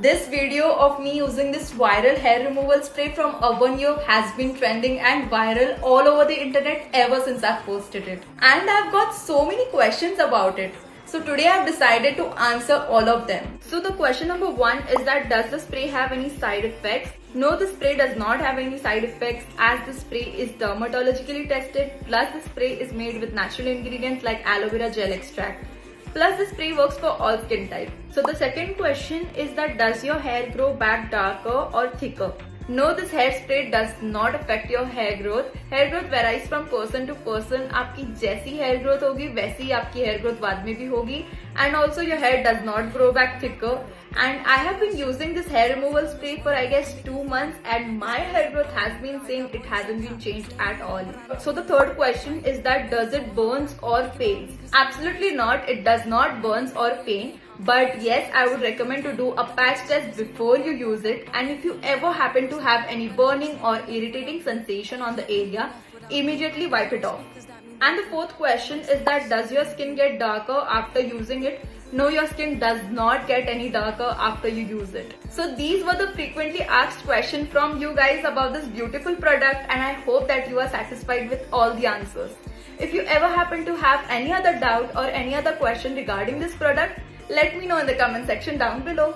This video of me using this viral hair removal spray from Urbanyog has been trending and viral all over the internet ever since I've posted it. And I've got so many questions about it. So today I've decided to answer all of them. So the question number 1 is that does the spray have any side effects? No, the spray does not have any side effects as the spray is dermatologically tested, plus the spray is made with natural ingredients like aloe vera gel extract. Plus the spray works for all skin types. So the second question is that does your hair grow back darker or thicker? No, this hairspray does not affect your hair growth. Hair growth varies from person to person. आपकी जैसी hair growth होगी वैसी आपकी hair growth बाद में भी होगी. And also your hair does not grow back thicker. And I have been using this hair removal spray for I guess 2 months and my hair growth has been same. It hasn't been changed at all. So the third question is that does it burns or pains? Absolutely not. It does not burns or pain. But yes, I would recommend to do a patch test before you use it, and if you ever happen to have any burning or irritating sensation on the area, immediately wipe it off. And the fourth question is that does your skin get darker after using it? No, your skin does not get any darker after you use it. So these were the frequently asked questions from you guys about this beautiful product, and I hope that you are satisfied with all the answers. If you ever happen to have any other doubt or any other question regarding this product, let me know in the comment section down below.